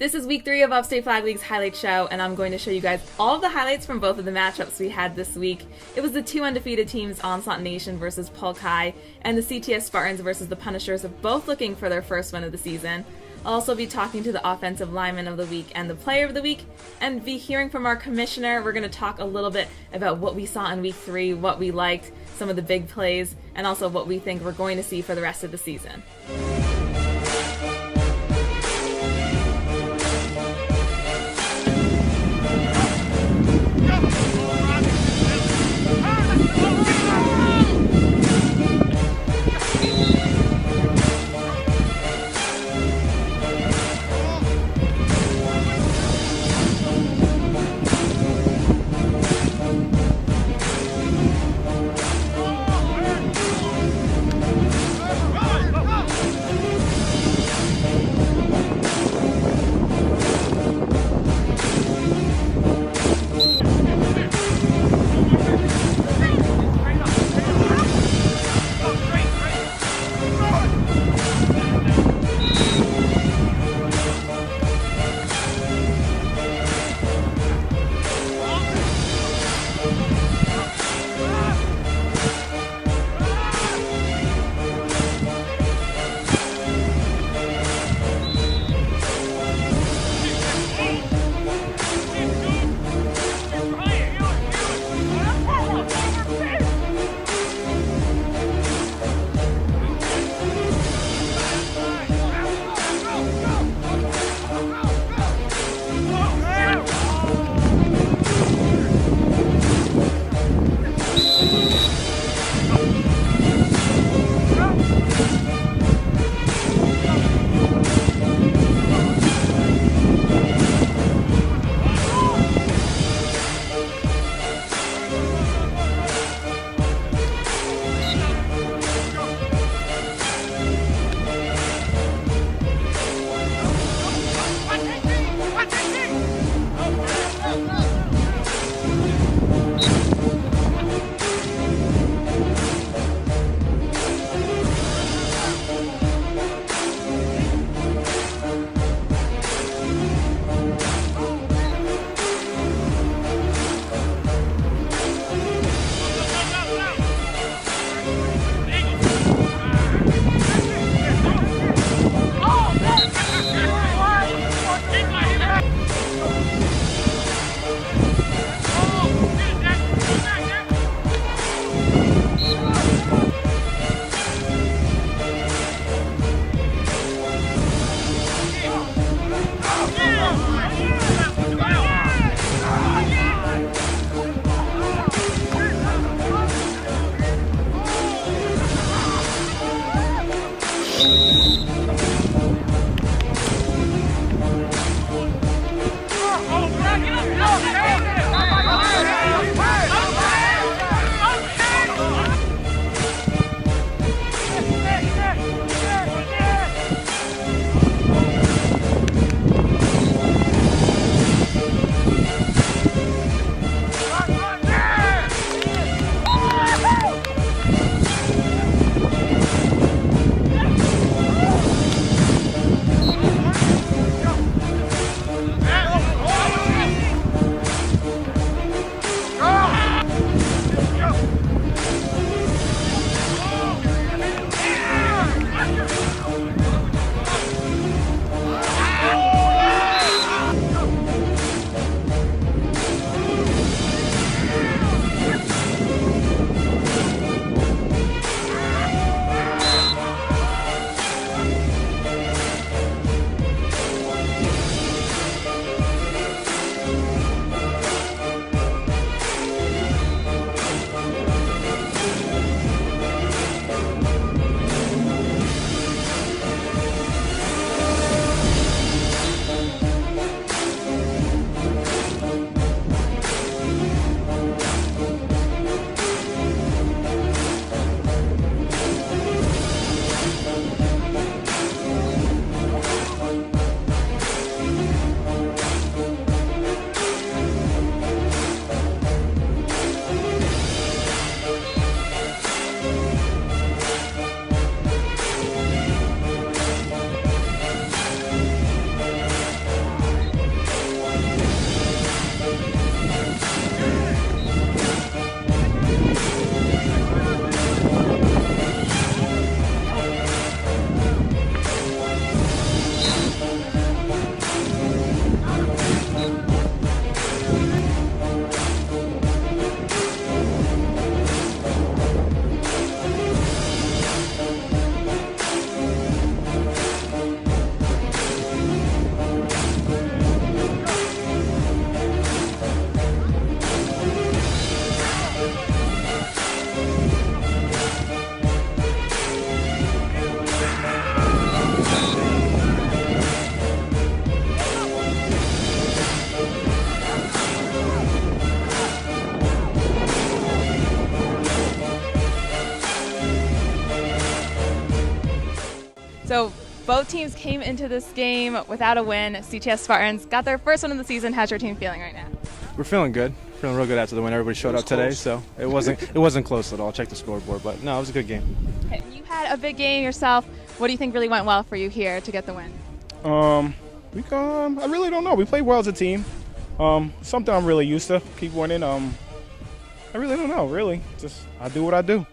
This is week 3 of Upstate Flag League's highlight show, and I'm going to show you guys all of the highlights from both of the matchups we had this week. It was the 2 undefeated teams, Onslaught Nation versus Polk High, and the CTS Spartans versus the Punishers, both looking for their first win of the season. I'll also be talking to the offensive lineman of the week and the player of the week, and be hearing from our commissioner. We're going to talk a little bit about what we saw in week 3, what we liked, some of the big plays, and also what we think we're going to see for the rest of the season. Both teams came into this game without a win. CTS Spartans got their first win of the season. How's your team feeling right now? We're feeling good. Feeling real good after the win. Everybody showed up today, so it wasn't close at all. Check the scoreboard, but no, it was a good game. Okay, you had a big game yourself. What do you think really went well for you here to get the win? I really don't know. We played well as a team. Something I'm really used to. Keep winning. I really don't know. Really, just I do what I do.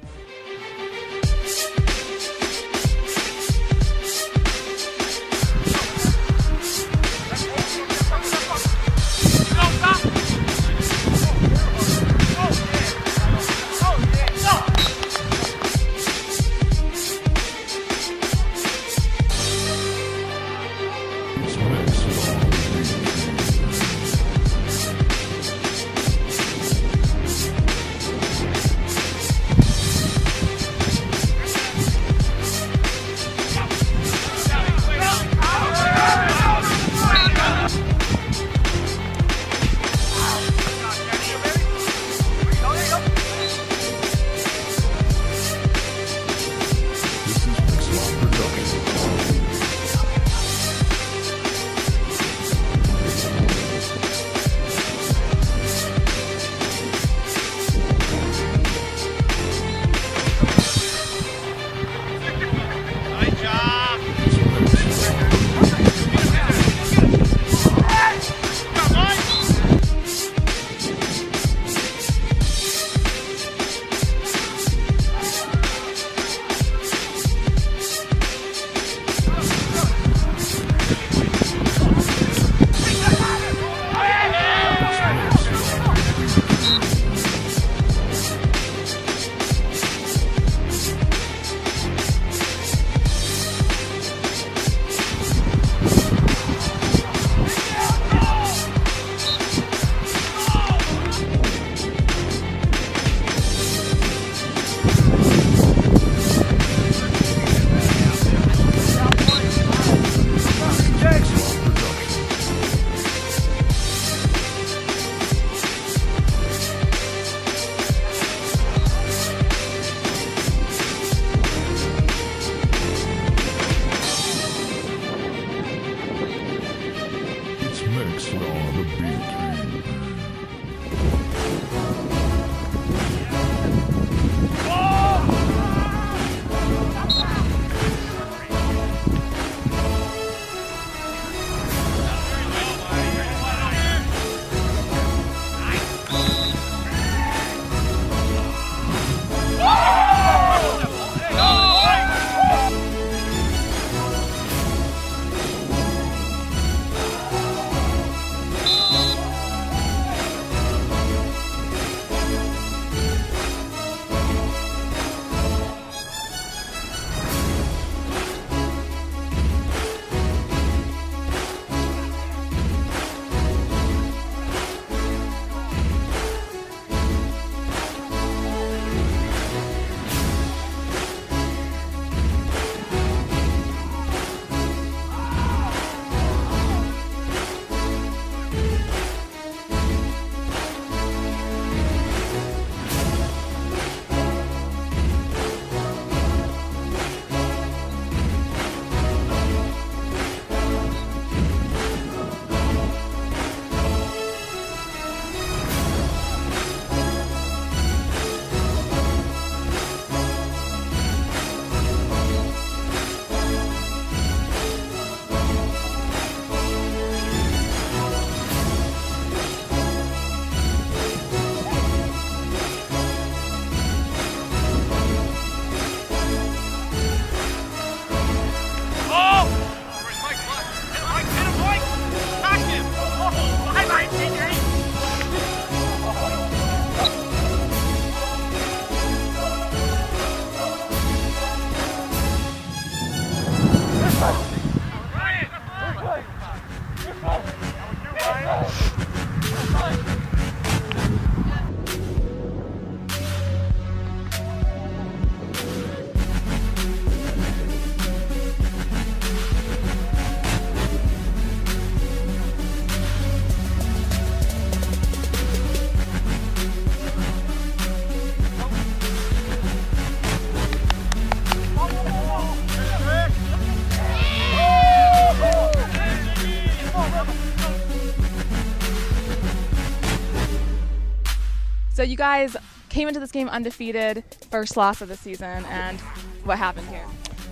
So you guys came into this game undefeated, first loss of the season, and what happened here?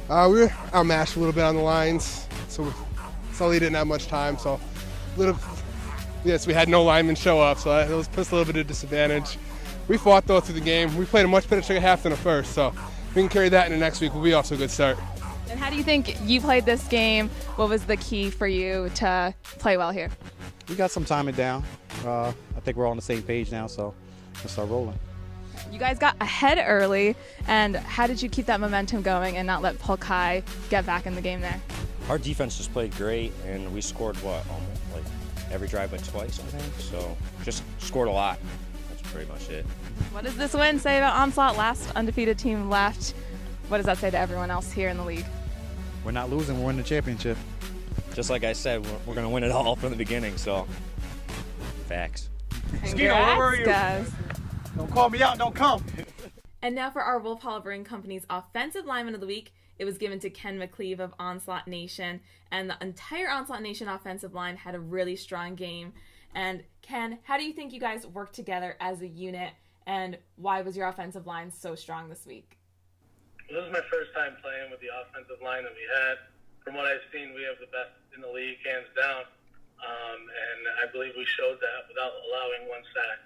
We were outmatched a little bit on the lines, so Sully didn't have much time. So, we had no linemen show up, so that put us a little bit of disadvantage. We fought though through the game. We played a much better second half than the first, so if we can carry that into next week, we'll be off to a good start. And how do you think you played this game? What was the key for you to play well here? We got some timing down. I think we're all on the same page now, so let's start rolling. You guys got ahead early, and how did you keep that momentum going and not let Polk High get back in the game there? Our defense just played great, and we scored almost like every drive but twice, I think. So just scored a lot. That's pretty much it. What does this win say about Onslaught? Last undefeated team left. What does that say to everyone else here in the league? We're not losing, we're winning the championship. Just like I said, we're going to win it all from the beginning, so facts. Congrats, where are you? Guys. Don't call me out, don't come. And now for our Wolf Hollow Brewing Company's Offensive Lineman of the Week. It was given to Ken McCleve of Onslaught Nation, and the entire Onslaught Nation offensive line had a really strong game. And Ken, how do you think you guys worked together as a unit, and why was your offensive line so strong this week? This is my first time playing with the offensive line that we had. From what I've seen, we have the best in the league, hands down. And I believe we showed that without allowing one sack.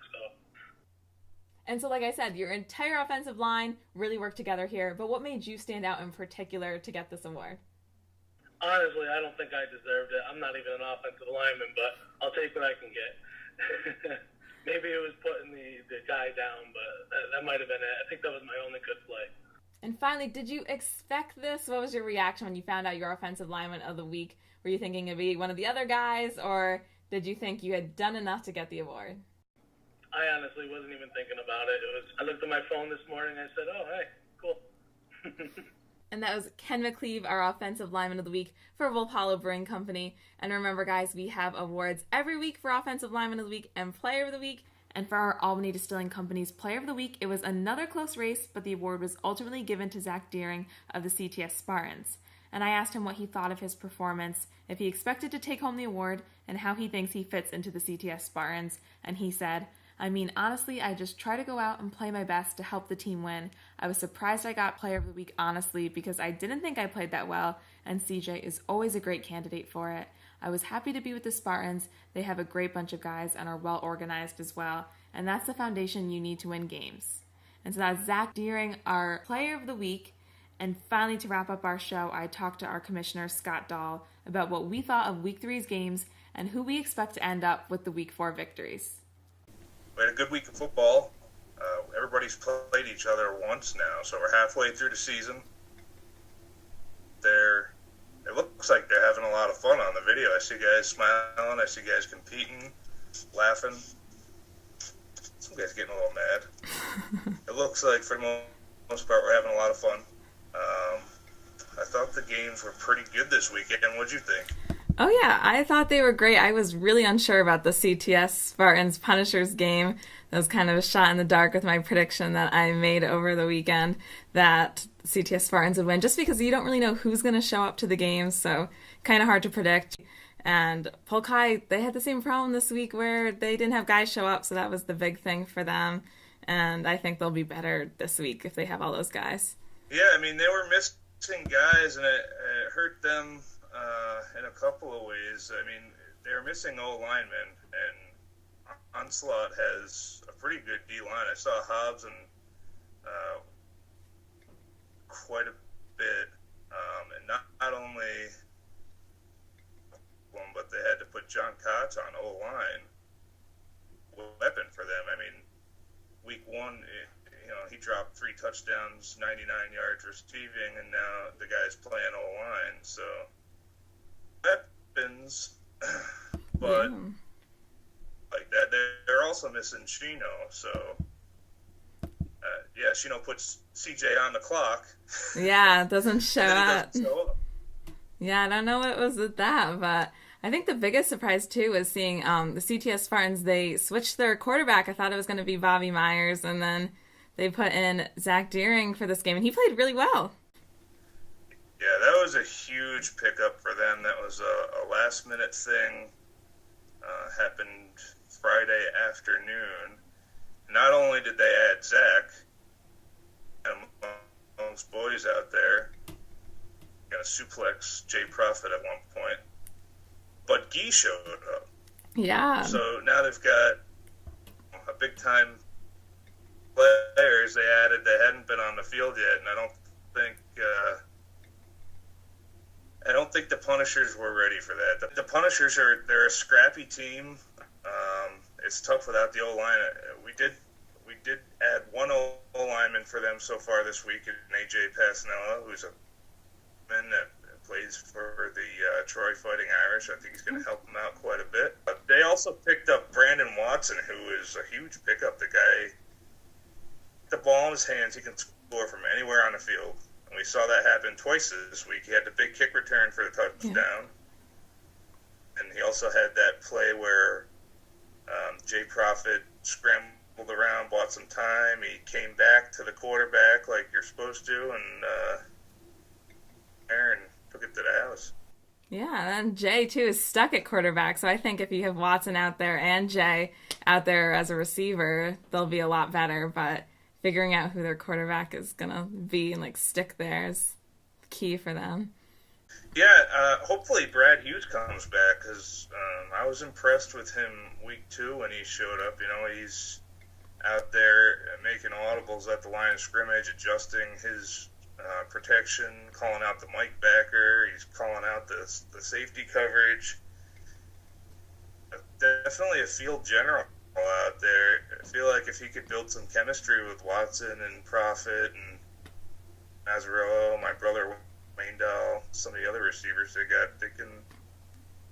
And so, like I said, your entire offensive line really worked together here. But what made you stand out in particular to get this award? Honestly, I don't think I deserved it. I'm not even an offensive lineman, but I'll take what I can get. Maybe it was putting the guy down, but that might have been it. I think that was my only good play. And finally, did you expect this? What was your reaction when you found out your offensive lineman of the week? Were you thinking it'd be one of the other guys, or did you think you had done enough to get the award? I honestly wasn't even thinking about it. I looked at my phone this morning and I said, oh, hey, cool. And that was Ken McCleve, our offensive lineman of the week for Wolf Hollow Brewing Company. And remember, guys, we have awards every week for offensive lineman of the week and player of the week. And for our Albany Distilling Company's player of the week, it was another close race, but the award was ultimately given to Zach Deering of the CTS Spartans. And I asked him what he thought of his performance, if he expected to take home the award, and how he thinks he fits into the CTS Spartans. And he said, I mean, honestly, I just try to go out and play my best to help the team win. I was surprised I got player of the week, honestly, because I didn't think I played that well, and CJ is always a great candidate for it. I was happy to be with the Spartans. They have a great bunch of guys and are well organized as well, and that's the foundation you need to win games. And so that's Zach Deering, our player of the week. And finally, to wrap up our show, I talked to our commissioner, Scott Dahl, about what we thought of Week 3's games and who we expect to end up with the Week 4 victories. We had a good week of football. Everybody's played each other once now, so we're halfway through the season. It looks like they're having a lot of fun on the video. I see guys smiling. I see guys competing, laughing. Some guys getting a little mad. It looks like, for the most part, we're having a lot of fun. I thought the games were pretty good this weekend. What'd you think? Oh, yeah, I thought they were great. I was really unsure about the CTS Spartans Punishers game. That was kind of a shot in the dark with my prediction that I made over the weekend that CTS Spartans would win, just because you don't really know who's going to show up to the games, so kind of hard to predict. And Polk High, they had the same problem this week where they didn't have guys show up, so that was the big thing for them. And I think they'll be better this week if they have all those guys. Yeah, I mean, they were missing guys, and it hurt them in a couple of ways. I mean, they're missing O-linemen, and Onslaught has a pretty good D-line. I saw Hobbs and quite a bit, and not only one, but they had to put John Kotz on O-line, weapon for them. I mean, week 1, he dropped 3 touchdowns, 99 yards receiving, and now the guy's playing O-line, so weapons, but like that, they're also missing Chino. So Chino puts CJ on the clock. Yeah, it doesn't show up. Yeah, I don't know what was with that, but I think the biggest surprise too was seeing the CTS Spartans. They switched their quarterback. I thought it was going to be Bobby Myers, and then they put in Zach Deering for this game, and he played really well. Yeah, that was a huge pickup for them. That was a last-minute thing. Happened Friday afternoon. not only did they add Zach, amongst boys out there, gonna suplex Jay Prophet at one point, but Guy showed up. Yeah. So now they've got a big time players they added that hadn't been on the field yet, and I don't think the Punishers were ready for that. The Punishers they're a scrappy team. It's tough without the O-line. We did add one O-lineman for them so far this week, in AJ Passanella, who's a man that plays for the Troy Fighting Irish. I think he's going to help them out quite a bit. But they also picked up Brandon Watson, who is a huge pickup. The guy, the ball in his hands, he can score from anywhere on the field. And we saw that happen twice this week. He had the big kick return for the touchdown. And he also had that play where Jay Prophet scrambled around, bought some time. He came back to the quarterback like you're supposed to, and Aaron took it to the house. Yeah, and Jay, too, is stuck at quarterback. So I think if you have Watson out there and Jay out there as a receiver, they'll be a lot better. But figuring out who their quarterback is going to be and, like, stick there is key for them. Yeah, hopefully Brad Hughes comes back, because I was impressed with him week 2 when he showed up. You know, he's out there making audibles at the line of scrimmage, adjusting his protection, calling out the Mike backer. He's calling out the safety coverage. Definitely a field general out there. I feel like if he could build some chemistry with Watson and Prophet and Mazzarello, my brother Wayne Dahl, some of the other receivers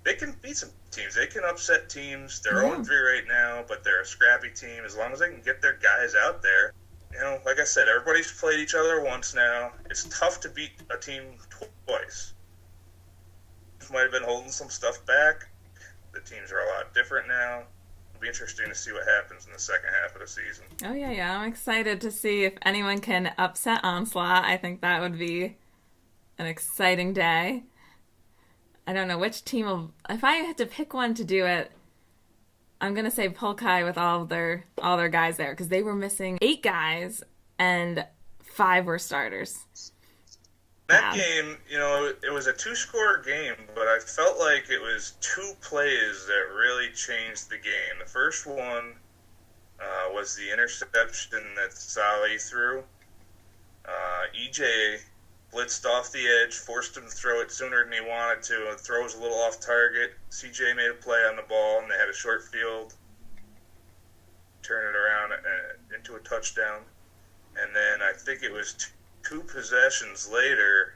they can beat some teams. They can upset teams. They're 0-3 right now, but they're a scrappy team. As long as they can get their guys out there. You know, like I said, everybody's played each other once now. It's tough to beat a team twice. Might have been holding some stuff back. The teams are a lot different now. It'll be interesting to see what happens in the second half of the season. Oh, yeah. I'm excited to see if anyone can upset Onslaught. I think that would be an exciting day. I don't know which team will... If I had to pick one to do it, I'm going to say Polkai with all their guys there, because they were missing 8 guys and 5 were starters. That game, you know, it was a 2-score game, but I felt like it was 2 plays that really changed the game. The first one was the interception that Sally threw. EJ blitzed off the edge, forced him to throw it sooner than he wanted to. The throw was a little off target. CJ made a play on the ball, and they had a short field. Turn it around into a touchdown. And then I think it was 2 possessions later,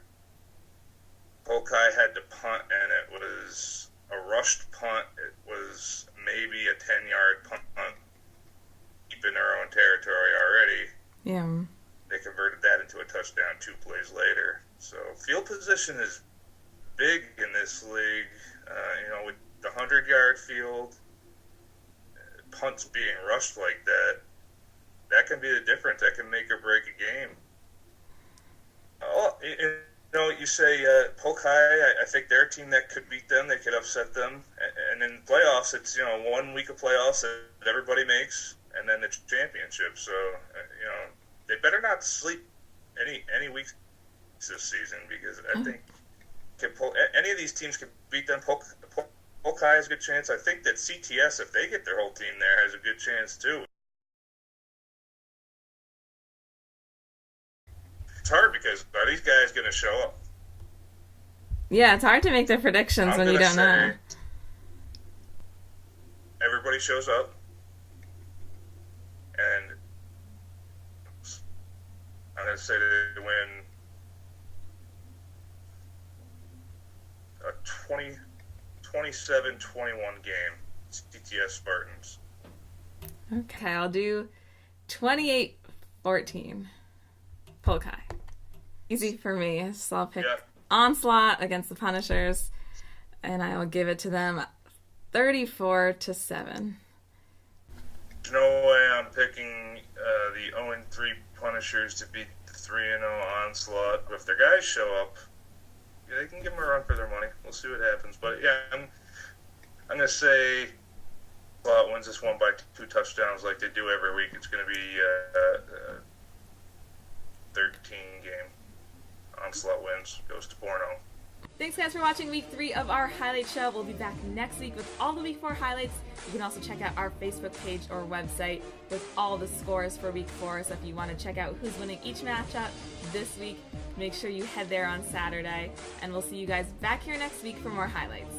Polkai had to punt, and it was a rushed punt. It was maybe a 10-yard punt, deep in their own territory already. Yeah. They converted that into a touchdown 2 plays later. So field position is big in this league. You know, with the 100-yard field, punts being rushed like that, that can be the difference. That can make or break a game. You know, you say Polkai, I think they're a team that could beat them. They could upset them. And in playoffs, it's, you know, 1 week of playoffs that everybody makes, and then the championship. So, you know, they better not sleep any weeks this season, because I think any of these teams could beat them. Polkai has a good chance. I think that CTS, if they get their whole team there, has a good chance too. It's hard because are these guys going to show up? Yeah, it's hard to make the predictions when you don't know. Everybody shows up, and I'm going to say they win a 27-21 game. CTS Spartans. Okay, I'll do 28-14. Polkai. Easy for me, so I'll pick Onslaught against the Punishers, and I will give it to them 34-7. There's no way I'm picking the 0-3 Punishers to beat the 3-0 Onslaught. But if their guys show up, yeah, they can give them a run for their money. We'll see what happens. But yeah, I'm going to say Onslaught wins this one by 2 touchdowns like they do every week. It's going to be 13 game. Onslaught wins, goes to 4-0. Thanks guys for watching week 3 of our highlight show. We'll be back next week with all the week 4 highlights. You can also check out our Facebook page or website with all the scores for week 4. So if you want to check out who's winning each matchup this week, make sure you head there on Saturday. And we'll see you guys back here next week for more highlights.